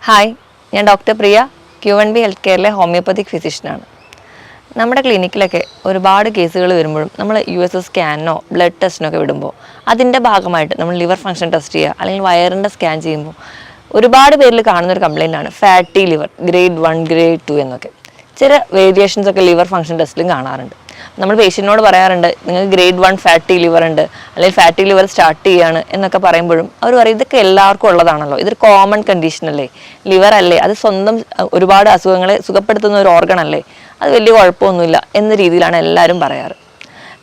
Hi, ഞാൻ doctor പ്രിയ, Q&B health കെയറിലെ homeopathic ഫിസിഷ്യനാണ്. നമ്മുടെ ക്ലിനിക്കിലൊക്കെ ഒരുപാട് കേസുകൾ വരുമ്പോഴും നമ്മൾ USS സ്കാനോ ബ്ലഡ് ടെസ്റ്റിനൊക്കെ വിടുമ്പോൾ അതിൻ്റെ ഭാഗമായിട്ട് നമ്മൾ ലിവർ ഫംഗ്ഷൻ ടെസ്റ്റ് ചെയ്യുക അല്ലെങ്കിൽ വയറിൻ്റെ സ്കാൻ ചെയ്യുമ്പോൾ ഒരുപാട് പേരിൽ കാണുന്നൊരു കംപ്ലയിൻ്റാണ് ഫാറ്റി ലിവർ ഗ്രേഡ് 1 ഗ്രേഡ് 2 എന്നൊക്കെ. ചില വേരിയേഷൻസ് ഒക്കെ ലിവർ ഫംഗ്ഷൻ ടെസ്റ്റിലും കാണാറുണ്ട്. നമ്മൾ പേഷ്യൻറ്റിനോട് പറയാറുണ്ട്, നിങ്ങൾക്ക് ഗ്രേഡ് 1 ഫാറ്റി ലിവർ ഉണ്ട് അല്ലെങ്കിൽ ഫാറ്റി ലിവർ സ്റ്റാർട്ട് ചെയ്യുകയാണ് എന്നൊക്കെ പറയുമ്പോഴും അവർ പറയും ഇതൊക്കെ എല്ലാവർക്കും ഉള്ളതാണല്ലോ, ഇതൊരു കോമൺ കണ്ടീഷൻ അല്ലേ, ലിവർ അല്ലേ, അത് സ്വന്തം ഒരുപാട് അസുഖങ്ങളെ സുഖപ്പെടുത്തുന്ന ഒരു ഓർഗൺ അല്ലേ, അത് വലിയ കുഴപ്പമൊന്നുമില്ല എന്ന രീതിയിലാണ് എല്ലാവരും പറയാറ്.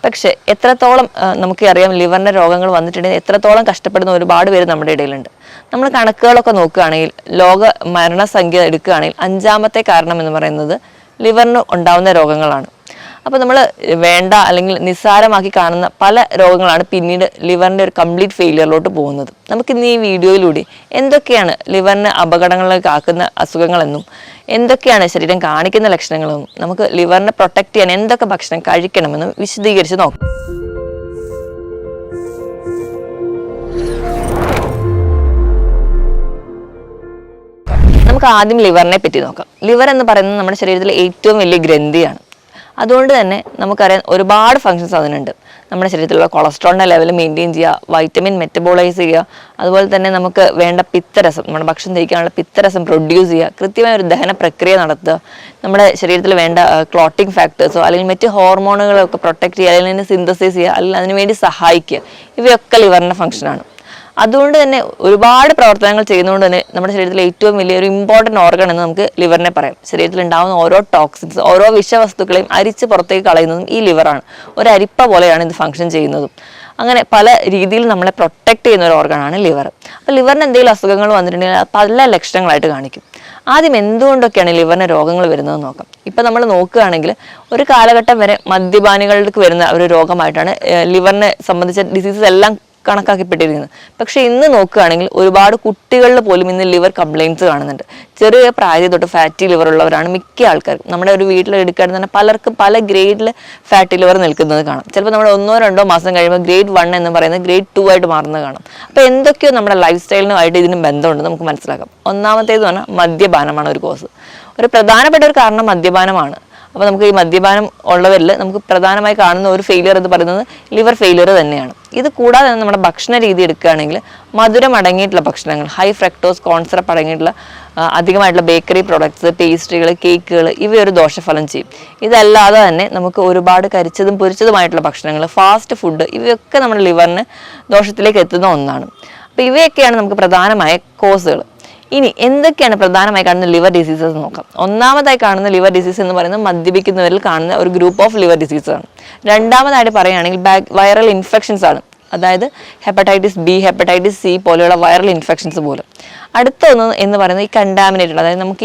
പക്ഷേ എത്രത്തോളം നമുക്ക് അറിയാം ലിവറിൻ്റെ രോഗങ്ങൾ വന്നിട്ടുണ്ടെങ്കിൽ എത്രത്തോളം കഷ്ടപ്പെടുന്ന ഒരുപാട് പേര് നമ്മുടെ ഇടയിലുണ്ട്. നമ്മൾ കണക്കുകളൊക്കെ നോക്കുകയാണെങ്കിൽ ലോക മരണസംഖ്യ എടുക്കുകയാണെങ്കിൽ 5ാമത്തെ കാരണം എന്ന് പറയുന്നത് ലിവറിന് ഉണ്ടാകുന്ന രോഗങ്ങളാണ്. അപ്പോൾ നമ്മൾ വേണ്ട അല്ലെങ്കിൽ നിസ്സാരമാക്കി കാണുന്ന പല രോഗങ്ങളാണ് പിന്നീട് ലിവറിൻ്റെ ഒരു കംപ്ലീറ്റ് ഫെയിലിയറിലോട്ട് പോകുന്നത്. നമുക്കിന്ന് ഈ വീഡിയോയിലൂടെ എന്തൊക്കെയാണ് ലിവറിന് അപകടങ്ങളിലേക്ക് ആക്കുന്ന അസുഖങ്ങളെന്നും എന്തൊക്കെയാണ് ശരീരം കാണിക്കുന്ന ലക്ഷണങ്ങളെന്നും നമുക്ക് ലിവറിനെ പ്രൊട്ടക്റ്റ് ചെയ്യാൻ എന്തൊക്കെ ഭക്ഷണം കഴിക്കണമെന്നും വിശദീകരിച്ച് നോക്കാം. നമുക്ക് ആദ്യം ലിവറിനെ പറ്റി നോക്കാം. ലിവർ എന്ന് പറയുന്നത് നമ്മുടെ ശരീരത്തിലെ ഏറ്റവും വലിയ ഗ്രന്ഥിയാണ്. അതുകൊണ്ട് തന്നെ നമുക്കറിയാം ഒരുപാട് ഫങ്ഷൻസ് അതിനുണ്ട്. നമ്മുടെ ശരീരത്തിലുള്ള കൊളസ്ട്രോളിൻ്റെ ലെവൽ മെയിൻറ്റെയിൻ ചെയ്യുക, വൈറ്റമിൻ മെറ്റബോളൈസ് ചെയ്യുക, അതുപോലെ തന്നെ നമുക്ക് വേണ്ട പിത്തരസം, നമ്മുടെ ഭക്ഷണം ദഹിക്കാനുള്ള പിത്തരസം പ്രൊഡ്യൂസ് ചെയ്യുക, കൃത്യമായ ഒരു ദഹന പ്രക്രിയ നടത്തുക, നമ്മുടെ ശരീരത്തിൽ വേണ്ട ക്ലോട്ടിംഗ് ഫാക്ടേഴ്സോ അല്ലെങ്കിൽ മറ്റ് ഹോർമോണുകളൊക്കെ പ്രൊട്ടക്റ്റ് ചെയ്യുക, അല്ലെങ്കിൽ അതിനെ സിന്തസൈസ് ചെയ്യുക, അല്ലെങ്കിൽ അതിനുവേണ്ടി സഹായിക്കുക, ഇവയൊക്കെ ലിവറിൻ്റെ ഫംഗ്ഷനാണ്. അതുകൊണ്ട് തന്നെ ഒരുപാട് പ്രവർത്തനങ്ങൾ ചെയ്യുന്നതുകൊണ്ട് തന്നെ നമ്മുടെ ശരീരത്തിലെ ഏറ്റവും വലിയൊരു ഇമ്പോർട്ടൻ്റ് ഓർഗൺ എന്ന് നമുക്ക് ലിവറിനെ പറയാം. ശരീരത്തിൽ ഉണ്ടാകുന്ന ഓരോ ടോക്സിൻസ്, ഓരോ വിഷവസ്തുക്കളെയും അരിച്ച് പുറത്തേക്ക് കളയുന്നതും ഈ ലിവറാണ്. ഒരു അരിപ്പ പോലെയാണ് ഇത് ഫംഗ്ഷൻ ചെയ്യുന്നതും. അങ്ങനെ പല രീതിയിൽ നമ്മളെ പ്രൊട്ടക്റ്റ് ചെയ്യുന്ന ഒരു ഓർഗനാണ് ലിവർ. അപ്പോൾ ലിവറിന് എന്തെങ്കിലും അസുഖങ്ങൾ വന്നിട്ടുണ്ടെങ്കിൽ പല ലക്ഷണങ്ങളായിട്ട് കാണിക്കും. ആദ്യം എന്തുകൊണ്ടൊക്കെയാണ് ലിവറിന് രോഗങ്ങൾ വരുന്നതെന്ന് നോക്കാം. ഇപ്പം നമ്മൾ നോക്കുകയാണെങ്കിൽ ഒരു കാലഘട്ടം വരെ മദ്യപാനികൾക്ക് വരുന്ന ഒരു രോഗമായിട്ടാണ് ലിവറിനെ സംബന്ധിച്ച ഡിസീസസ് എല്ലാം കണക്കാക്കപ്പെട്ടിരിക്കുന്നത്. പക്ഷെ ഇന്ന് നോക്കുകയാണെങ്കിൽ ഒരുപാട് കുട്ടികളിൽ പോലും ഇന്ന് ലിവർ കംപ്ലയിൻറ്റ്സ് കാണുന്നുണ്ട്. ചെറിയ പ്രായത്തിൽ തൊട്ട് ഫാറ്റി ലിവർ ഉള്ളവരാണ് മിക്ക ആൾക്കാരും. നമ്മുടെ ഒരു വീട്ടിൽ എടുക്കുകയാണെങ്കിൽ തന്നെ പലർക്കും പല ഗ്രേഡിൽ ഫാറ്റി ലിവർ നിൽക്കുന്നത് കാണാം. ചിലപ്പോൾ നമ്മൾ 1-2 മാസം കഴിയുമ്പോൾ ഗ്രേഡ് 1 എന്ന് പറയുന്നത് ഗ്രേഡ് 2 ആയിട്ട് മാറുന്നത് കാണാം. അപ്പോൾ എന്തൊക്കെയോ നമ്മുടെ ലൈഫ് സ്റ്റൈലിനുമായിട്ട് ഇതിന് ബന്ധമുണ്ട് നമുക്ക് മനസ്സിലാക്കാം. ഒന്നാമത്തേത് പറഞ്ഞാൽ മദ്യപാനമാണ് ഒരു കോസ്. ഒരു പ്രധാനപ്പെട്ട ഒരു കാരണം മദ്യപാനമാണ്. അപ്പോൾ നമുക്ക് ഈ മദ്യപാനം ഉള്ളവരിൽ നമുക്ക് പ്രധാനമായി കാണുന്ന ഒരു ഫെയിലിയർ എന്ന് പറയുന്നത് ലിവർ ഫെയിലിയർ തന്നെയാണ്. ഇത് കൂടാതെ നമ്മുടെ ഭക്ഷണ രീതി എടുക്കുകയാണെങ്കിൽ മധുരം അടങ്ങിയിട്ടുള്ള ഭക്ഷണങ്ങൾ, ഹൈ ഫ്രക്ടോസ് കോൺ സിറപ്പ് അടങ്ങിയിട്ടുള്ള അധികമായിട്ടുള്ള ബേക്കറി പ്രോഡക്ട്സ്, പേസ്ട്രികൾ, കേക്കുകൾ ഇവയൊരു ദോഷഫലം ചെയ്യും. ഇതല്ലാതെ തന്നെ നമുക്ക് ഒരുപാട് കരിച്ചതും പൊരിച്ചതുമായിട്ടുള്ള ഭക്ഷണങ്ങൾ, ഫാസ്റ്റ് ഫുഡ് ഇവയൊക്കെ നമ്മുടെ ലിവറിന് ദോഷത്തിലേക്ക് എത്തുന്ന ഒന്നാണ്. അപ്പോൾ ഇവയൊക്കെയാണ് നമുക്ക് പ്രധാനമായ കോസുകൾ. ഇനി എന്തൊക്കെയാണ് പ്രധാനമായി കാണുന്ന ലിവർ ഡിസീസസ് നോക്കാം. ഒന്നാമതായി കാണുന്ന ലിവർ ഡിസീസ് എന്ന് പറയുന്നത് മദ്യപിക്കുന്നവരിൽ കാണുന്ന ഒരു ഗ്രൂപ്പ് ഓഫ് ലിവർ ഡിസീസാണ്. രണ്ടാമതായിട്ട് പറയുകയാണെങ്കിൽ വൈറൽ ഇൻഫെക്ഷൻസ് ആണ്. അതായത് ഹെപ്പറ്റൈറ്റിസ് ബി, ഹെപ്പറ്റൈറ്റിസ് സി പോലെയുള്ള വൈറൽ ഇൻഫെക്ഷൻസ് പോലും. അടുത്ത ഒന്ന് എന്ന് പറയുന്നത് ഈ കണ്ടാമിനേറ്റഡ്, അതായത് നമുക്ക്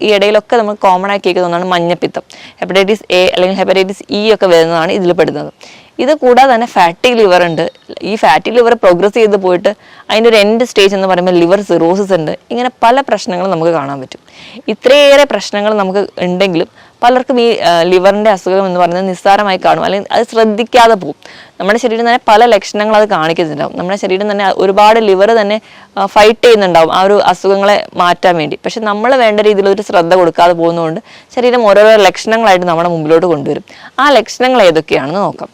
ഈ ഇടയിലൊക്കെ നമ്മൾ കോമൺ ആയി കേൾക്കുന്ന ഒന്നാണ് മഞ്ഞപ്പിത്തം. ഹെപ്പറ്റൈറ്റിസ് എ അല്ലെങ്കിൽ ഹെപ്പറ്റൈറ്റിസ് ഇ ഒക്കെ വരുന്നതാണ് ഇതിൽ പെടുന്നത്. ഇത് കൂടാതെ തന്നെ ഫാറ്റി ലിവർ ഉണ്ട്. ഈ ഫാറ്റി ലിവർ പ്രോഗ്രസ് ചെയ്ത് പോയിട്ട് അതിൻ്റെ ഒരു എൻഡ് സ്റ്റേജ് എന്ന് പറയുമ്പോൾ ലിവർ സിറോസിസ് ഉണ്ട്. ഇങ്ങനെ പല പ്രശ്നങ്ങളും നമുക്ക് കാണാൻ പറ്റും. ഇത്രയേറെ പ്രശ്നങ്ങൾ നമുക്ക് ഉണ്ടെങ്കിലും പലർക്കും ഈ ലിവറിൻ്റെ അസുഖം എന്ന് പറയുന്നത് നിസ്സാരമായി കാണും, അല്ലെങ്കിൽ അത് ശ്രദ്ധിക്കാതെ പോകും. നമ്മുടെ ശരീരം തന്നെ പല ലക്ഷണങ്ങൾ അത് കാണിക്കുന്നുണ്ടാവും. നമ്മുടെ ശരീരം തന്നെ ഒരുപാട് ലിവർ തന്നെ ഫൈറ്റ് ചെയ്യുന്നുണ്ടാവും ആ ഒരു അസുഖങ്ങളെ മാറ്റാൻ വേണ്ടി. പക്ഷെ നമ്മൾ വേണ്ട രീതിയിൽ ഒരു ശ്രദ്ധ കൊടുക്കാതെ പോകുന്നതുകൊണ്ട് ശരീരം ഓരോരോ ലക്ഷണങ്ങളായിട്ട് നമ്മുടെ മുമ്പിലോട്ട് കൊണ്ടുവരും. ആ ലക്ഷണങ്ങൾ ഏതൊക്കെയാണെന്ന് നോക്കാം.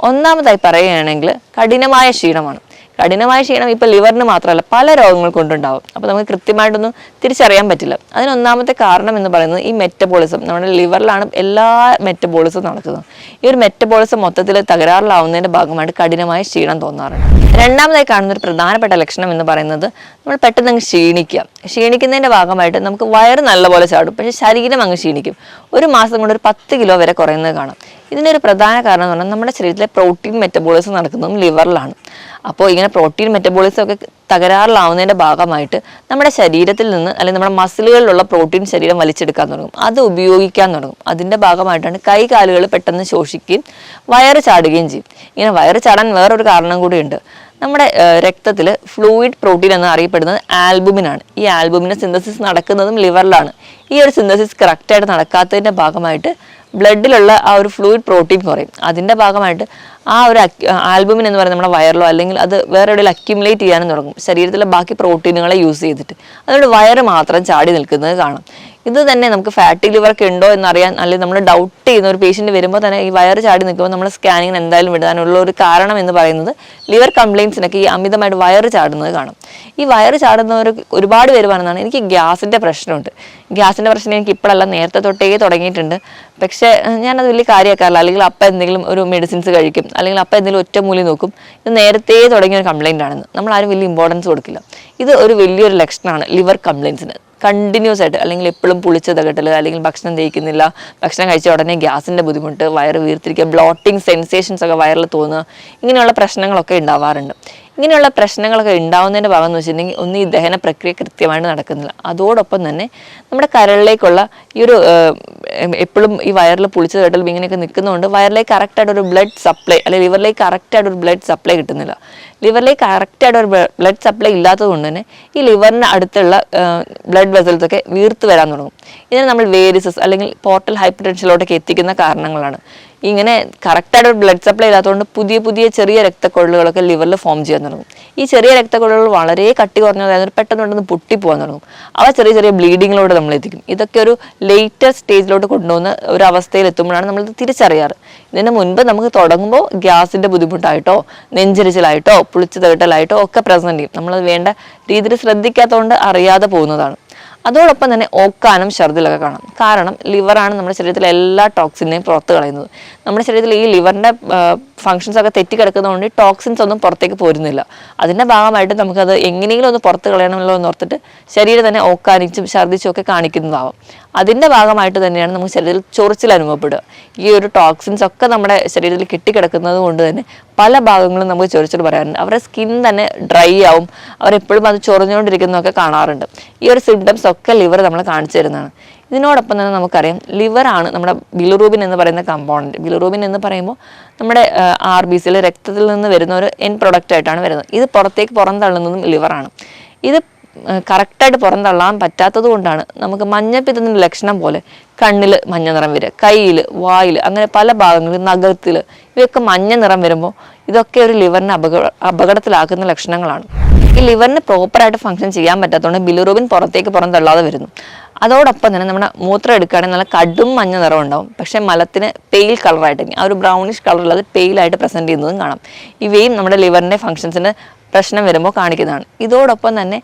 ഒന്നാമതായി പറയുകയാണെങ്കിൽ കഠിനമായ ക്ഷീണമാണ്. കഠിനമായ ക്ഷീണം ഇപ്പോൾ ലിവറിന് മാത്രമല്ല പല രോഗങ്ങൾ കൊണ്ടുണ്ടാവും. അപ്പോൾ നമുക്ക് കൃത്യമായിട്ടൊന്നും തിരിച്ചറിയാൻ പറ്റില്ല. അതിനൊന്നാമത്തെ കാരണം എന്ന് പറയുന്നത് ഈ മെറ്റബോളിസം. നമ്മുടെ ലിവറിലാണ് എല്ലാ മെറ്റബോളിസം നടക്കുന്നത്. ഈ ഒരു മെറ്റബോളിസം മൊത്തത്തിൽ തകരാറിലാവുന്നതിൻ്റെ ഭാഗമായിട്ട് കഠിനമായ ക്ഷീണം തോന്നാറുണ്ട്. രണ്ടാമതായി കാണുന്ന ഒരു പ്രധാനപ്പെട്ട ലക്ഷണം എന്ന് പറയുന്നത് നമ്മൾ പെട്ടെന്ന് അങ്ങ് ക്ഷീണിക്കുക. ക്ഷീണിക്കുന്നതിൻ്റെ ഭാഗമായിട്ട് നമുക്ക് വയറ് നല്ലപോലെ ചാടും, പക്ഷേ ശരീരം അങ്ങ് ക്ഷീണിക്കും. ഒരു മാസം കൊണ്ട് ഒരു 10 കിലോ വരെ കുറയുന്നത് കാണാം. ഇതിൻ്റെ ഒരു പ്രധാന കാരണം എന്ന് പറഞ്ഞാൽ നമ്മുടെ ശരീരത്തിലെ പ്രോട്ടീൻ മെറ്റബോളിസം നടക്കുന്നതും ലിവറിലാണ്. അപ്പോൾ ഇങ്ങനെ പ്രോട്ടീൻ മെറ്റബോളിസം ഒക്കെ തകരാറിലാവുന്നതിൻ്റെ ഭാഗമായിട്ട് നമ്മുടെ ശരീരത്തിൽ നിന്ന് അല്ലെങ്കിൽ നമ്മുടെ മസിലുകളിലുള്ള പ്രോട്ടീൻ ശരീരം വലിച്ചെടുക്കാൻ തുടങ്ങും, അത് ഉപയോഗിക്കാൻ തുടങ്ങും. അതിൻ്റെ ഭാഗമായിട്ടാണ് കൈകാലുകൾ പെട്ടെന്ന് ശോഷിക്കുകയും വയറ് ചാടുകയും ചെയ്യും. ഇങ്ങനെ വയറ് ചാടാൻ വേറൊരു കാരണം കൂടിയുണ്ട്. നമ്മുടെ രക്തത്തിൽ ഫ്ലൂയിഡ് പ്രോട്ടീൻ എന്ന് അറിയപ്പെടുന്നത് ആൽബുമിനാണ്. ഈ ആൽബുമിൻ്റെ സിന്തസിസ് നടക്കുന്നതും ലിവറിലാണ്. ഈ ഒരു സിന്തസിസ് കറക്റ്റായിട്ട് നടക്കാത്തതിൻ്റെ ഭാഗമായിട്ട് ബ്ലഡിലുള്ള ആ ഒരു ഫ്ലൂയിഡ് പ്രോട്ടീൻ കുറയും. അതിൻ്റെ ഭാഗമായിട്ട് ആ ഒരു ആൽബുമിൻ എന്ന് പറയുന്നത് നമ്മുടെ വയറിലോ അല്ലെങ്കിൽ അത് വേറെ എവിടെയെങ്കിലും അക്യുമുലേറ്റ് ചെയ്യാനും തുടങ്ങും, ശരീരത്തിലെ ബാക്കി പ്രോട്ടീനുകളെ യൂസ് ചെയ്തിട്ട്. അതുകൊണ്ട് വയറ് മാത്രം ചാടി നിൽക്കുന്നത് കാണാം. ഇത് തന്നെ നമുക്ക് ഫാറ്റി ലിവർക്ക് ഉണ്ടോ എന്നറിയാൻ, അല്ലെങ്കിൽ നമ്മൾ ഡൗട്ട് ചെയ്യുന്ന ഒരു പേഷ്യൻറ്റ് വരുമ്പോൾ തന്നെ ഈ വയറ് ചാടി നിൽക്കുമ്പോൾ നമ്മൾ സ്കാനിങ്ങിന് എന്തായാലും വിടാനുള്ള ഒരു കാരണം എന്ന് പറയുന്നത് ലിവർ കംപ്ലയിൻസിനൊക്കെ ഈ അമിതമായിട്ട് വയറ് ചാടുന്നത് കാണും. ഈ വയറ് ചാടുന്നവർ ഒരുപാട് പേര് പറയുന്നതാണ്, എനിക്ക് ഗ്യാസിൻ്റെ പ്രശ്നമുണ്ട്. ഗ്യാസിൻ്റെ പ്രശ്നം എനിക്ക് ഇപ്പോഴല്ല, നേരത്തെ തൊട്ടേ തുടങ്ങിയിട്ടുണ്ട്. പക്ഷേ ഞാനത് വലിയ കാര്യമാക്കാറില്ല. അല്ലെങ്കിൽ അപ്പം എന്തെങ്കിലും ഒരു മെഡിസിൻസ് കഴിക്കും, അല്ലെങ്കിൽ അപ്പം എന്തെങ്കിലും ഒറ്റമൂലി നോക്കും. ഇത് നേരത്തെ തുടങ്ങിയ ഒരു കംപ്ലയിൻ്റ് ആണെന്ന് നമ്മൾ ആരും വലിയ ഇമ്പോർട്ടൻസ് കൊടുക്കില്ല. ഇത് ഒരു വലിയൊരു ലക്ഷണമാണ് ലിവർ കംപ്ലയിൻസിന്. കണ്ടിന്യൂസ് ആയിട്ട് അല്ലെങ്കിൽ എപ്പോഴും പുളിച്ച തകട്ടൽ, അല്ലെങ്കിൽ ഭക്ഷണം ദഹിക്കുന്നില്ല, ഭക്ഷണം കഴിച്ച ഉടനെ ഗ്യാസിൻ്റെ ബുദ്ധിമുട്ട്, വയറ് വീർത്തിരിക്കുക, ബ്ലോട്ടിങ് സെൻസേഷൻസ് ഒക്കെ വയറിൽ തോന്നുക, ഇങ്ങനെയുള്ള പ്രശ്നങ്ങളൊക്കെ ഉണ്ടാവാറുണ്ട്. ഇങ്ങനെയുള്ള പ്രശ്നങ്ങളൊക്കെ ഉണ്ടാവുന്നതിൻ്റെ ഭാഗം എന്ന് വെച്ചിട്ടുണ്ടെങ്കിൽ ഒന്ന് ഈ ദഹന പ്രക്രിയ കൃത്യമായിട്ട് നടക്കുന്നില്ല. അതോടൊപ്പം തന്നെ നമ്മുടെ കരളിലേക്കുള്ള ഈ ഒരു എപ്പോഴും ഈ വയറിൽ പുളിച്ച തകട്ടൽ ഇങ്ങനെയൊക്കെ നിൽക്കുന്നതുകൊണ്ട് വയറിലേക്ക് കറക്റ്റായിട്ട് ഒരു ബ്ലഡ് സപ്ലൈ, അല്ലെങ്കിൽ ലിവറിലേക്ക് കറക്റ്റായിട്ട് ഒരു ബ്ലഡ് സപ്ലൈ കിട്ടുന്നില്ല. ലിവറിലേക്ക് കറക്റ്റായിട്ട് ഒരു ബ്ലഡ് സപ്ലൈ ഇല്ലാത്തത് കൊണ്ട് തന്നെ ഈ ലിവറിന് അടുത്തുള്ള ബ്ലഡ് വെസൽസ് ഒക്കെ വീർത്ത് വരാൻ തുടങ്ങും. ഇതിനെ നമ്മൾ വേരിസസ് അല്ലെങ്കിൽ പോർട്ടൽ ഹൈപ്പർ ടെൻഷനിലോട്ടൊക്കെ എത്തിക്കുന്ന കാരണങ്ങളാണ്. ഇങ്ങനെ കറക്റ്റായിട്ട് ഒരു ബ്ലഡ് സപ്ലൈ ഇല്ലാത്തതുകൊണ്ട് പുതിയ പുതിയ ചെറിയ രക്തക്കൊഴലുകളൊക്കെ ലിവറിൽ ഫോം ചെയ്യാൻ തുടങ്ങും. ഈ ചെറിയ രക്തക്കൊഴലുകൾ വളരെ കട്ടി കുറഞ്ഞതായത് പെട്ടെന്ന് പൊട്ടിപ്പോകാൻ തുടങ്ങും. അവ ചെറിയ ചെറിയ ബ്ലീഡിങ്ങിലോട്ട് നമ്മൾ എത്തിക്കും. ഇതൊക്കെ ഒരു ലേറ്റർ സ്റ്റേജിലോട്ട് കൊണ്ടുപോകുന്ന ഒരു അവസ്ഥയിൽ എത്തുമ്പോഴാണ് നമ്മളിത് തിരിച്ചറിയാറ്. ഇതിന് മുൻപ് നമുക്ക് തുടങ്ങുമ്പോൾ ഗ്യാസിൻ്റെ ബുദ്ധിമുട്ടായിട്ടോ നെഞ്ചരിച്ചിലായിട്ടോ പുളിച്ച തേട്ടലായിട്ടോ ഒക്കെ പ്രസന്റ് ചെയ്യും. നമ്മൾ വേണ്ട രീതിയിൽ ശ്രദ്ധിക്കാത്തതുകൊണ്ട് അറിയാതെ പോകുന്നതാണ്. അതോടൊപ്പം തന്നെ ഓക്കാനും ഛർദിലൊക്കെ കാണാം. കാരണം ലിവറാണ് നമ്മുടെ ശരീരത്തിലെ എല്ലാ ടോക്സിനെയും പുറത്ത് കളയുന്നത്. നമ്മുടെ ശരീരത്തിൽ ഈ ലിവറിൻ്റെ ഫങ്ഷൻസ് ഒക്കെ തെറ്റിക്കിടക്കുന്നതുകൊണ്ട് ടോക്സിൻസ് ഒന്നും പുറത്തേക്ക് പോരുന്നില്ല. അതിൻ്റെ ഭാഗമായിട്ട് നമുക്കത് എങ്ങനെയെങ്കിലും ഒന്ന് പുറത്ത് കളയണമല്ലോ എന്ന് ഓർത്തിട്ട് ശരീരം തന്നെ ഓക്കാനിച്ചും ഛർദിച്ചും ഒക്കെ കാണിക്കുന്നതാവും. അതിൻ്റെ ഭാഗമായിട്ട് തന്നെയാണ് നമുക്ക് ശരീരത്തിൽ ചൊറിച്ചിൽ അനുഭവപ്പെടുക. ഈ ഒരു ടോക്സിൻസ് ഒക്കെ നമ്മുടെ ശരീരത്തിൽ കെട്ടിക്കിടക്കുന്നത് കൊണ്ട് തന്നെ പല ഭാഗങ്ങളും നമുക്ക് ചൊറിച്ചിൽ പറയാറുണ്ട്. അവരുടെ സ്കിൻ തന്നെ ഡ്രൈ ആവും, അവരെപ്പോഴും അത് ചൊറിഞ്ഞുകൊണ്ടിരിക്കുന്നതൊക്കെ കാണാറുണ്ട്. ഈ ഒരു സിംറ്റംസ് ഒക്കെ ലിവർ നമ്മൾ കാണിച്ചു തരുന്നതാണ്. ഇതിനോടൊപ്പം തന്നെ നമുക്കറിയാം ലിവറാണ് നമ്മുടെ ബിലിറൂബിൻ എന്ന് പറയുന്ന കമ്പോണൻറ്റ്. ബിലിറൂബിൻ എന്ന് പറയുമ്പോൾ നമ്മുടെ RBCയിൽ രക്തത്തിൽ നിന്ന് വരുന്ന ഒരു എൻ പ്രൊഡക്റ്റ് ആയിട്ടാണ് വരുന്നത്. ഇത് പുറത്തേക്ക് പുറന്തള്ളുന്നതും ലിവറാണ്. ഇത് കറക്റ്റായിട്ട് പുറന്തള്ളാൻ പറ്റാത്തത് കൊണ്ടാണ് നമുക്ക് മഞ്ഞപ്പിത്തത്തിൻ്റെ ലക്ഷണം പോലെ കണ്ണിൽ മഞ്ഞ നിറം വരിക, കയ്യിൽ, വായിൽ, അങ്ങനെ പല ഭാഗങ്ങളിൽ, നഖത്തിൽ ഇവയൊക്കെ മഞ്ഞ നിറം വരുമ്പോൾ ഇതൊക്കെ ഒരു ലിവറിനെ അപകടത്തിലാക്കുന്ന ലക്ഷണങ്ങളാണ്. ഈ ലിവറിന് പ്രോപ്പറായിട്ട് ഫങ്ഷൻ ചെയ്യാൻ പറ്റാത്തതുകൊണ്ട് ബിലിറൂബിൻ പുറന്തള്ളാതെ വരുന്നു. അതോടൊപ്പം തന്നെ നമ്മുടെ മൂത്രം എടുക്കുകയാണെങ്കിൽ നല്ല കടും മഞ്ഞ നിറം ഉണ്ടാവും. പക്ഷേ മലത്തിന് പെയിൽ കളറായിട്ട്, ആ ഒരു ബ്രൗണിഷ് കളറിൽ പെയിലായിട്ട് പ്രസൻറ്റ് ചെയ്യുന്നതും കാണാം. ഇവയും നമ്മുടെ ലിവറിൻ്റെ ഫങ്ഷൻസിന് പ്രശ്നം വരുമ്പോൾ കാണിക്കുന്നതാണ്. ഇതോടൊപ്പം തന്നെ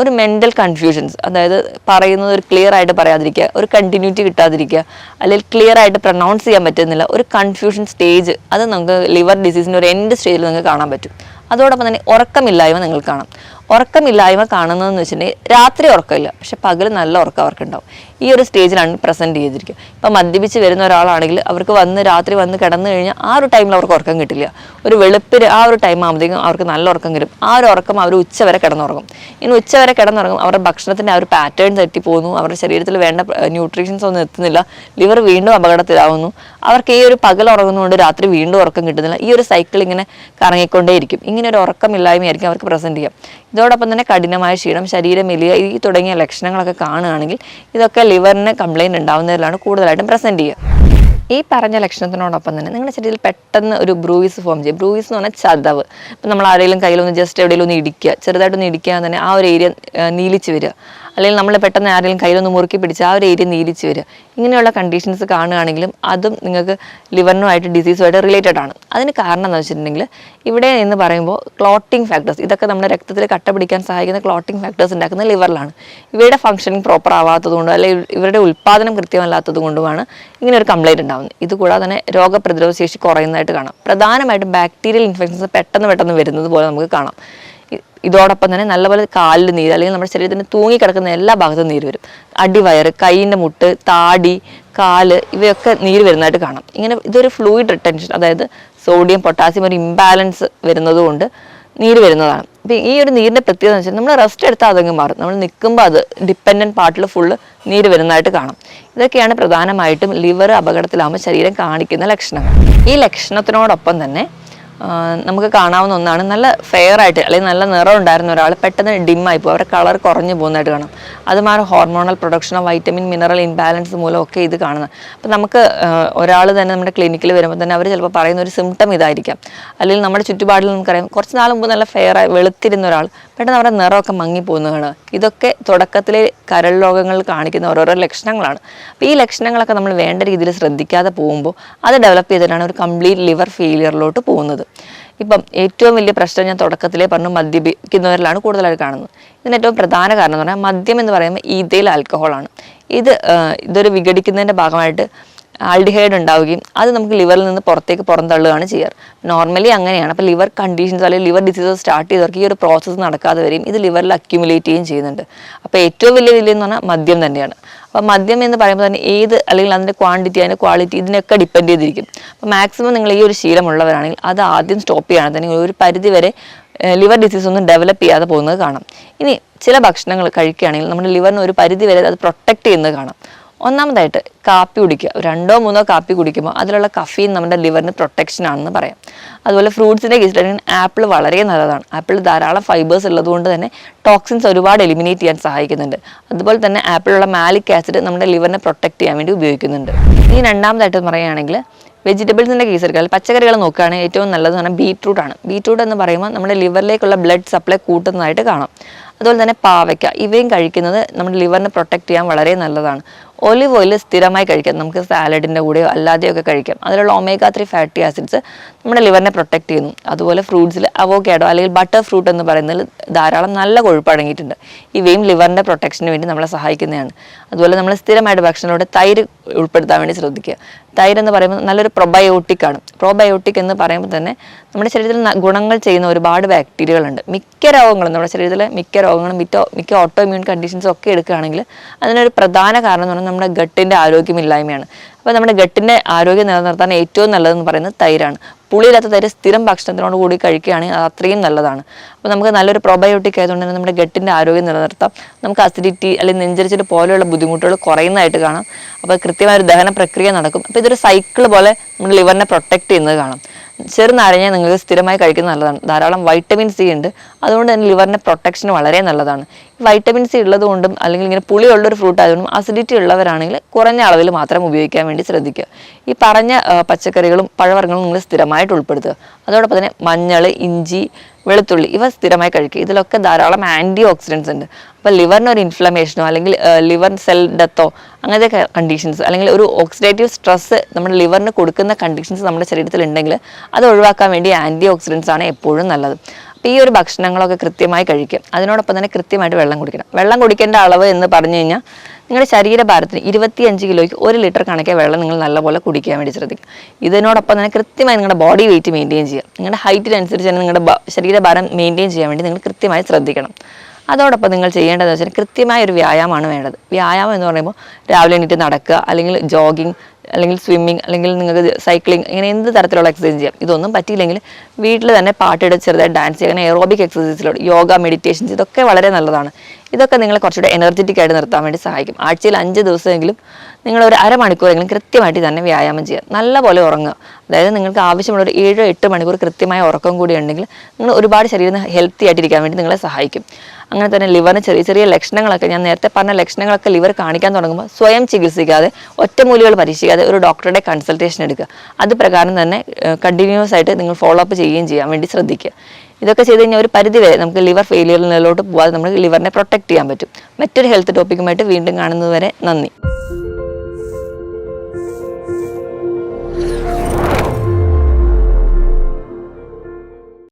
ഒരു മെൻ്റൽ കൺഫ്യൂഷൻസ്, അതായത് പറയുന്നത് ഒരു ക്ലിയർ ആയിട്ട് പറയാതിരിക്കുക, ഒരു കണ്ടിന്യൂറ്റി കിട്ടാതിരിക്കുക, അല്ലെങ്കിൽ ക്ലിയർ ആയിട്ട് പ്രൊനൗൺസ് ചെയ്യാൻ പറ്റുന്നില്ല, ഒരു കൺഫ്യൂഷൻ സ്റ്റേജ്, അത് നമുക്ക് ലിവർ ഡിസീസിൻ്റെ ഒരു എൻഡ് സ്റ്റേജിൽ നിങ്ങൾക്ക് കാണാൻ പറ്റും. അതോടൊപ്പം തന്നെ ഉറക്കമില്ലായ്മ നിങ്ങൾക്ക് കാണാം. ഉറക്കമില്ലായ്മ കാണുന്നതെന്ന് വെച്ചിട്ടുണ്ടെങ്കിൽ രാത്രി ഉറക്കമില്ല, പക്ഷെ പകൽ നല്ല ഉറക്കം അവർക്കുണ്ടാവും. ഈ ഒരു സ്റ്റേജിലാണ് പ്രസൻറ്റ് ചെയ്തിരിക്കുക. ഇപ്പം മദ്യപിച്ച് വരുന്ന ഒരാളാണെങ്കിൽ അവർക്ക് രാത്രി വന്ന് കിടന്നു കഴിഞ്ഞാൽ ആ ഒരു ടൈമിൽ അവർക്ക് ഉറക്കം കിട്ടില്ല. ഒരു വെളുപ്പിന് ആ ഒരു ടൈം ആകുമ്പോഴത്തേക്കും അവർക്ക് നല്ല ഉറക്കം കിട്ടും. ആ ഒരു ഉറക്കം അവർ ഉച്ചവരെ കിടന്നുറങ്ങും. ഇനി ഉച്ചവരെ കിടന്നുറങ്ങും, അവരുടെ ഭക്ഷണത്തിൻ്റെ ആ ഒരു പാറ്റേൺ തെറ്റിപ്പോകുന്നു, അവരുടെ ശരീരത്തിൽ വേണ്ട ന്യൂട്രീഷൻസ് ഒന്നും എത്തുന്നില്ല, ലിവർ വീണ്ടും അപകടത്തിലാവുന്നു. അവർക്ക് ഈ ഒരു പകൽ ഉറങ്ങുന്നതുകൊണ്ട് രാത്രി വീണ്ടും ഉറക്കം കിട്ടുന്നില്ല. ഈ ഒരു സൈക്കിൾ ഇങ്ങനെ കറങ്ങിക്കൊണ്ടേയിരിക്കും. ഇങ്ങനെ ഒരു ഉറക്കമില്ലായ്മയായിരിക്കും അവർക്ക് പ്രസൻറ്റ് ചെയ്യുക. ഇതോടൊപ്പം തന്നെ കഠിനമായ ക്ഷീണം, ശരീരം മെലിയ, ഈ തുടങ്ങിയ ലക്ഷണങ്ങളൊക്കെ കാണുകയാണെങ്കിൽ ഇതൊക്കെ ലിവറിന് കംപ്ലയിൻറ്റ് ഉണ്ടാകുന്നതിലാണ് കൂടുതലായിട്ടും പ്രസൻറ്റ് ചെയ്യുക. ഈ പറഞ്ഞ ലക്ഷണത്തിനോടൊപ്പം തന്നെ നിങ്ങളുടെ ശരീരത്തിൽ പെട്ടെന്ന് ഒരു ബ്രൂയിസ് ഫോം ചെയ്യും. ബ്രൂയിസ് എന്ന് പറഞ്ഞാൽ ചതവ്. ഇപ്പം നമ്മൾ ആരെങ്കിലും കയ്യിലൊന്ന് ജസ്റ്റ് എവിടെയെങ്കിലും ഒന്ന് ഇടിക്കുക, ചെറുതായിട്ടൊന്ന് ഇടിക്കുക തന്നെ ആ ഒരു ഏരിയ നീലിച്ച് വരിക, അല്ലെങ്കിൽ നമ്മൾ പെട്ടെന്ന് ആരെങ്കിലും കയ്യിലൊന്ന് മുറുക്കി പിടിച്ച് ആ ഒരു ഏരിയ നീലിച്ച് വരിക, ഇങ്ങനെയുള്ള കണ്ടീഷൻസ് കാണുകയാണെങ്കിലും അതും നിങ്ങൾക്ക് ലിവറിനുമായിട്ട് ഡിസീസുമായിട്ട് റിലേറ്റഡ് ആണ്. അതിന് കാരണം എന്ന് വെച്ചിട്ടുണ്ടെങ്കിൽ ഇവിടെ എന്ന് പറയുമ്പോൾ ക്ലോട്ടിംഗ് ഫാക്ടേഴ്സ്, ഇതൊക്കെ നമ്മുടെ രക്തത്തിൽ കട്ട പിടിക്കാൻ സഹായിക്കുന്ന ക്ലോട്ടിംഗ് ഫാക്ടേഴ്സ് ഉണ്ടാക്കുന്ന ലിവറിലാണ്. ഇവയുടെ ഫംഗ്ഷനിങ് പ്രോപ്പർ ആവാത്തതുകൊണ്ടോ അല്ലെങ്കിൽ ഇവരുടെ ഉൽപ്പാദനം കൃത്യമല്ലാത്തത് കൊണ്ടുമാണ് ഇങ്ങനെ ഒരു കംപ്ലയിൻറ്റ് ഉണ്ടാകുന്നത്. ഇതുകൂടാതെ തന്നെ രോഗപ്രതിരോധ ശേഷി കുറയുന്നതായിട്ട് കാണാം. പ്രധാനമായിട്ടും ബാക്ടീരിയൽ ഇൻഫെക്ഷൻസ് പെട്ടെന്ന് വരുന്നത് പോലെ നമുക്ക് കാണാം. ഇതോടൊപ്പം തന്നെ നല്ലപോലെ കാലിൽ നീര്, അല്ലെങ്കിൽ നമ്മുടെ ശരീരത്തിന് തൂങ്ങിക്കിടക്കുന്ന എല്ലാ ഭാഗത്തും നീര് വരും. അടിവയറ്, കൈയിൻ്റെ മുട്ട്, താടി, കാല്, ഇവയൊക്കെ നീര് വരുന്നതായിട്ട് കാണാം. ഇങ്ങനെ ഇതൊരു ഫ്ലൂയിഡ് റിട്ടൻഷൻ, അതായത് സോഡിയം പൊട്ടാസ്യം ഒരു ഇംബാലൻസ് വരുന്നത് കൊണ്ട് നീര് വരുന്നതാണ്. ഇപ്പം ഈ ഒരു നീരിൻ്റെ പ്രത്യേകത എന്ന് വെച്ചാൽ നമ്മൾ റെസ്റ്റ് എടുത്താൽ അതങ്ങ് മാറും, നമ്മൾ നിൽക്കുമ്പോൾ അത് ഡിപ്പെൻഡൻറ്റ് പാർട്ടിൽ ഫുള്ള് നീര് വരുന്നതായിട്ട് കാണാം. ഇതൊക്കെയാണ് പ്രധാനമായിട്ടും ലിവർ അപകടത്തിലാകുമ്പോൾ ശരീരം കാണിക്കുന്ന ലക്ഷണങ്ങൾ. ഈ ലക്ഷണത്തിനോടൊപ്പം തന്നെ നമുക്ക് കാണാവുന്ന ഒന്നാണ്. നല്ല ഫെയർ ആയിട്ട് അല്ലെങ്കിൽ നല്ല നിറം ഉണ്ടായിരുന്ന ഒരാൾ പെട്ടെന്ന് ഡിമ്മായി പോകും, അവരുടെ കളർ കുറഞ്ഞു പോകുന്നതായിട്ട് കാണാം. അതുമാറി ഹോർമോണൽ പ്രൊഡക്ഷനോ വൈറ്റമിൻ മിനറൽ ഇംബാലൻസ് മൂലം ഒക്കെ ഇത് കാണുന്നത്. അപ്പം നമുക്ക് ഒരാൾ തന്നെ നമ്മുടെ ക്ലിനിക്കിൽ വരുമ്പോൾ തന്നെ അവർ ചിലപ്പോൾ പറയുന്ന ഒരു സിംറ്റം ഇതായിരിക്കാം. അല്ലെങ്കിൽ നമ്മുടെ ചുറ്റുപാടിൽ നമുക്കറിയാം, കുറച്ച് നാൾ മുമ്പ് നല്ല ഫെയർ ആയി വെളുത്തിരുന്ന ഒരാൾ പെട്ടെന്ന് അവരുടെ നിറമൊക്കെ മങ്ങിപ്പോകുന്നതാണ്. ഇതൊക്കെ തുടക്കത്തിലെ കരൾ രോഗങ്ങൾ കാണിക്കുന്ന ഓരോരോ ലക്ഷണങ്ങളാണ്. അപ്പോൾ ഈ ലക്ഷണങ്ങളൊക്കെ നമ്മൾ വേണ്ട രീതിയിൽ ശ്രദ്ധിക്കാതെ പോകുമ്പോൾ അത് ഡെവലപ്പ് ചെയ്തിട്ടാണ് ഒരു കംപ്ലീറ്റ് ലിവർ ഫെയിലിയറിലോട്ട് പോകുന്നത്. ഇപ്പം ഏറ്റവും വലിയ പ്രശ്നം ഞാൻ തുടക്കത്തിലേ പറഞ്ഞു, മദ്യപിക്കുന്നവരിലാണ് കൂടുതലായിട്ട് കാണുന്നത്. ഇതിന് ഏറ്റവും പ്രധാന കാരണം എന്ന് പറഞ്ഞാൽ മദ്യം എന്ന് പറയുമ്പോൾ ഈഥൈൽ ആൽക്കഹോളാണ്. ഇതൊരു വിഘടിക്കുന്നതിൻ്റെ ഭാഗമായിട്ട് ആൽഡിഹൈഡ് ഉണ്ടാവുകയും അത് നമുക്ക് ലിവറിൽ നിന്ന് പുറന്തള്ളുകയാണ് ചെയ്യാറ്. നോർമലി അങ്ങനെയാണ്. അപ്പോൾ ലിവർ കണ്ടീഷൻസ് അല്ലെങ്കിൽ ലിവർ ഡിസീസസ് സ്റ്റാർട്ട് ചെയ്തവർക്ക് ഈ ഒരു പ്രോസസ്സ് നടക്കാതെ വരെയും ഇത് ലിവറിൽ അക്യുമുലേറ്റ് ചെയ്യുകയും ചെയ്യുന്നുണ്ട്. അപ്പോൾ ഏറ്റവും വലിയ വില്ലയെന്ന് പറഞ്ഞാൽ മദ്യം തന്നെയാണ്. അപ്പോൾ മദ്യം എന്ന് പറയുമ്പോൾ തന്നെ അല്ലെങ്കിൽ അതിൻ്റെ ക്വാണ്ടിറ്റി, അതിൻ്റെ ക്വാളിറ്റി ഇതിനൊക്കെ ഡിപ്പെൻഡ് ചെയ്തിരിക്കും. അപ്പോൾ മാക്സിമം നിങ്ങൾ ഈ ഒരു ശീലമുള്ളവരാണെങ്കിൽ അത് ആദ്യം സ്റ്റോപ്പ് ചെയ്യുകയാണെങ്കിൽ ഒരു പരിധി വരെ ലിവർ ഡിസീസ് ഒന്നും ഡെവലപ്പ് ചെയ്യാതെ പോകുന്നത് കാണാം. ഇനി ചില ഭക്ഷണങ്ങൾ കഴിക്കുകയാണെങ്കിൽ നമ്മുടെ ലിവറിന് ഒരു പരിധി വരെ അത് പ്രൊട്ടക്റ്റ് ചെയ്യുന്നത് കാണാം. ഒന്നാമതായിട്ട് കാപ്പി കുടിക്കുക. 2-3 കാപ്പി കുടിക്കുമ്പോൾ അതിലുള്ള കഫീൻ നമ്മുടെ ലിവറിന് പ്രൊട്ടക്ഷൻ ആണെന്ന് പറയാം. അതുപോലെ ഫ്രൂട്ട്സിൻ്റെ കേസിലാണെങ്കിൽ ആപ്പിൾ വളരെ നല്ലതാണ്. ആപ്പിൾ ധാരാളം ഫൈബേഴ്സ് ഉള്ളതുകൊണ്ട് തന്നെ ടോക്സിൻസ് ഒരുപാട് എലിമിനേറ്റ് ചെയ്യാൻ സഹായിക്കുന്നുണ്ട്. അതുപോലെ തന്നെ ആപ്പിളിലുള്ള മാലിക് ആസിഡ് നമ്മുടെ ലിവറിനെ പ്രൊട്ടക്റ്റ് ചെയ്യാൻ വേണ്ടി ഉപയോഗിക്കുന്നുണ്ട്. ഇനി രണ്ടാമതായിട്ട് പറയുകയാണെങ്കിൽ വെജിറ്റബിൾസിൻ്റെ കേസ് എടുക്കുക, പച്ചക്കറികൾ നോക്കുകയാണെങ്കിൽ ഏറ്റവും നല്ലതെന്ന് പറഞ്ഞാൽ ബീട്രൂട്ടാണ്. ബീട്രൂട്ട് എന്ന് പറയുമ്പോൾ നമ്മുടെ ലിവറിലേക്കുള്ള ബ്ലഡ് സപ്ലൈ കൂട്ടുന്നതായിട്ട് കാണാം. അതുപോലെ തന്നെ പാവയ്ക്ക, ഇവയും കഴിക്കുന്നത് നമ്മുടെ ലിവറിനെ പ്രൊട്ടക്റ്റ് ചെയ്യാൻ വളരെ നല്ലതാണ്. ഒലിവ് ഓയിൽ സ്ഥിരമായി കഴിക്കാം, നമുക്ക് സാലഡിൻ്റെ കൂടെയോ അല്ലാതെയൊക്കെ കഴിക്കാം. അതിലുള്ള omega-3 ഫാറ്റി ആസിഡ്സ് നമ്മുടെ ലിവറിനെ പ്രൊട്ടക്റ്റ് ചെയ്യുന്നു. അതുപോലെ ഫ്രൂട്ട്സിൽ അവോക്കാഡോ അല്ലെങ്കിൽ ബട്ടർ ഫ്രൂട്ട് എന്ന് പറയുന്നതിൽ ധാരാളം നല്ല കൊഴുപ്പ് അടങ്ങിയിട്ടുണ്ട്. ഇവയും ലിവറിൻ്റെ പ്രൊട്ടക്ഷന് വേണ്ടി നമ്മളെ സഹായിക്കുന്നതാണ്. അതുപോലെ നമ്മൾ സ്ഥിരമായിട്ട് ഭക്ഷണത്തോടെ തൈര് ഉൾപ്പെടുത്താൻ വേണ്ടി ശ്രദ്ധിക്കുക. തൈര് എന്ന് പറയുമ്പോൾ നല്ലൊരു പ്രൊബയോട്ടിക്കാണ്. പ്രോബയോട്ടിക് എന്ന് പറയുമ്പോൾ തന്നെ നമ്മുടെ ശരീരത്തിൽ ഗുണങ്ങൾ ചെയ്യുന്ന ഒരുപാട് ബാക്ടീരിയകളുണ്ട്. മിക്ക രോഗങ്ങളും നമ്മുടെ ശരീരത്തിലെ മിക്ക രോഗങ്ങളും മിക്ക ഓട്ടോ ഇമ്മ്യൂൺ കണ്ടീഷൻസും ഒക്കെ എടുക്കുകയാണെങ്കിൽ അതിനൊരു പ്രധാന കാരണം എന്ന് പറഞ്ഞാൽ നമ്മുടെ ഗട്ടിൻ്റെ ആരോഗ്യമില്ലായ്മയാണ്. അപ്പോൾ നമ്മുടെ ഗട്ടിൻ്റെ ആരോഗ്യം നിലനിർത്താൻ ഏറ്റവും നല്ലതെന്ന് പറയുന്നത് തൈരാണ്. പുളിയില്ലാത്ത തൈര് സ്ഥിരം ഭക്ഷണത്തിനോട് കൂടി കഴിക്കുകയാണെങ്കിൽ അത് അത്രയും നല്ലതാണ്. അപ്പോൾ നമുക്ക് നല്ലൊരു പ്രോബയോട്ടിക് ആയതുകൊണ്ട് തന്നെ നമ്മുടെ ഗട്ടിൻ്റെ ആരോഗ്യം നിലനിർത്താം. നമുക്ക് അസിഡിറ്റി അല്ലെങ്കിൽ നെഞ്ചരിച്ചിട്ട് പോലെയുള്ള ബുദ്ധിമുട്ടുകൾ കുറയുന്നതായിട്ട് കാണാം. അപ്പോൾ കൃത്യമായ ഒരു ദഹന പ്രക്രിയ നടക്കും. അപ്പോൾ ഇതൊരു സൈക്കിൾ പോലെ നമ്മുടെ ലിവറിനെ പ്രൊട്ടക്റ്റ് ചെയ്യുന്നത് കാണാം. ചെറുനാരങ്ങ നിങ്ങൾക്ക് സ്ഥിരമായി കഴിക്കുന്നത് നല്ലതാണ്. ധാരാളം വൈറ്റമിൻ സി ഉണ്ട്. അതുകൊണ്ട് തന്നെ ലിവറിൻ്റെ പ്രൊട്ടക്ഷൻ വളരെ നല്ലതാണ്. വൈറ്റമിൻ സി ഉള്ളതുകൊണ്ടും അല്ലെങ്കിൽ ഇങ്ങനെ പുളിയുള്ളൊരു ഫ്രൂട്ട് ആയതുകൊണ്ടും അസിഡിറ്റി ഉള്ളവരാണെങ്കിൽ കുറഞ്ഞ അളവിൽ മാത്രം ഉപയോഗിക്കാൻ വേണ്ടി ശ്രദ്ധിക്കുക. ഈ പറഞ്ഞ പച്ചക്കറികളും പഴവർഗ്ഗങ്ങളും നിങ്ങൾ സ്ഥിരമായിട്ട് ഉൾപ്പെടുത്തുക. അതോടൊപ്പം തന്നെ മഞ്ഞൾ, ഇഞ്ചി, വെളുത്തുള്ളി ഇവ സ്ഥിരമായി കഴിക്കുക. ഇതിലൊക്കെ ധാരാളം ആൻറ്റി ഓക്സിഡൻസ് ഉണ്ട്. അപ്പോൾ ലിവറിനൊരു ഇൻഫ്ലമേഷനോ അല്ലെങ്കിൽ ലിവർ സെൽ ഡെത്തോ അങ്ങനത്തെ കണ്ടീഷൻസ് അല്ലെങ്കിൽ ഒരു ഓക്സിഡേറ്റീവ് സ്ട്രെസ് നമ്മുടെ ലിവറിന് കൊടുക്കുന്ന കണ്ടീഷൻസ് നമ്മുടെ ശരീരത്തിൽ ഉണ്ടെങ്കിൽ അത് ഒഴിവാക്കാൻ വേണ്ടി ആൻറ്റി ഓക്സിഡൻസ് ആണ് എപ്പോഴും നല്ലത്. അപ്പോൾ ഈ ഒരു ഭക്ഷണങ്ങളൊക്കെ കൃത്യമായി കഴിക്കുക. അതിനോടൊപ്പം തന്നെ കൃത്യമായിട്ട് വെള്ളം കുടിക്കണം. വെള്ളം കുടിക്കേണ്ട അളവ് എന്ന് പറഞ്ഞു കഴിഞ്ഞാൽ നിങ്ങളുടെ ശരീരഭാരത്തിന് 25 കിലോയ്ക്ക് 1 ലിറ്റർ കണക്കെ വെള്ളം നിങ്ങൾ നല്ലപോലെ കുടിക്കാൻ വേണ്ടി ശ്രദ്ധിക്കുക. ഇതിനോടൊപ്പം തന്നെ കൃത്യമായി നിങ്ങളുടെ ബോഡി വെയിറ്റ് മെയിൻറ്റെയിൻ ചെയ്യുക. നിങ്ങളുടെ ഹൈറ്റിനനുസരിച്ച് തന്നെ നിങ്ങളുടെ ശരീരഭാരം മെയിൻറ്റെയിൻ ചെയ്യാൻ വേണ്ടി നിങ്ങൾ കൃത്യമായി ശ്രദ്ധിക്കണം. അതോടൊപ്പം നിങ്ങൾ ചെയ്യേണ്ടതെന്ന് വെച്ചാൽ കൃത്യമായ ഒരു വ്യായാമമാണ് വേണ്ടത്. വ്യായാമം എന്ന് പറയുമ്പോൾ രാവിലെ എണീറ്റ് നടക്കുക, അല്ലെങ്കിൽ ജോഗിങ്, അല്ലെങ്കിൽ സ്വിമ്മിങ്, അല്ലെങ്കിൽ നിങ്ങൾക്ക് സൈക്ലിംഗ്, ഇങ്ങനെ എന്ത് തരത്തിലുള്ള എക്സസൈസ് ചെയ്യാം. ഇതൊന്നും പറ്റിയില്ലെങ്കിൽ വീട്ടിൽ തന്നെ പാട്ടിട്ട് ചെറുതായി ഡാൻസ് ചെയ്യുക, അങ്ങനെ എറോബിക് എക്സസൈസിലൂടെ യോഗ, മെഡിറ്റേഷൻസ് ഇതൊക്കെ വളരെ നല്ലതാണ്. ഇതൊക്കെ നിങ്ങളെ കുറച്ചുകൂടെ എനർജറ്റിക് ആയിട്ട് നിർത്താൻ വേണ്ടി സഹായിക്കും. ആഴ്ചയിൽ 5 ദിവസമെങ്കിലും നിങ്ങൾ ഒരു അരമണിക്കൂറെങ്കിലും കൃത്യമായിട്ട് തന്നെ വ്യായാമം ചെയ്യുക. നല്ലപോലെ ഉറങ്ങുക. അതായത് നിങ്ങൾക്ക് ആവശ്യമുള്ള ഒരു 7-8 മണിക്കൂർ കൃത്യമായ ഉറക്കം കൂടി ഉണ്ടെങ്കിൽ നിങ്ങൾ ഒരുപാട് ശരീരം ഹെൽത്തി ആയിട്ടിരിക്കാൻ വേണ്ടി നിങ്ങളെ സഹായിക്കും. അങ്ങനെ തന്നെ ലിവറിന് ചെറിയ ചെറിയ ലക്ഷണങ്ങളൊക്കെ, ഞാൻ നേരത്തെ പറഞ്ഞ ലക്ഷണങ്ങളൊക്കെ ലിവർ കാണിക്കാൻ തുടങ്ങുമ്പോൾ സ്വയം ചികിത്സിക്കാതെ, ഒറ്റമൂലികൾ പരീക്ഷിക്കാതെ ഒരു ഡോക്ടറുടെ കൺസൾട്ടേഷൻ എടുക്കുക. അത് പ്രകാരം തന്നെ കണ്ടിന്യൂസ് ആയിട്ട് നിങ്ങൾ ഫോളോ അപ്പ് ചെയ്യുകയും ചെയ്യാൻ വേണ്ടി ശ്രദ്ധിക്കുക. ഇതൊക്കെ ചെയ്ത് കഴിഞ്ഞാൽ ഒരു പരിധി വരെ നമുക്ക് ലിവർ ഫെയിലിയറിലോട്ട് പോകാതെ നമുക്ക് ലിവറിനെ പ്രൊട്ടക്റ്റ് ചെയ്യാൻ പറ്റും. മറ്റൊരു ഹെൽത്ത് ടോപ്പിക്കുമായിട്ട് വീണ്ടും കാണുന്നതുവരെ നന്ദി.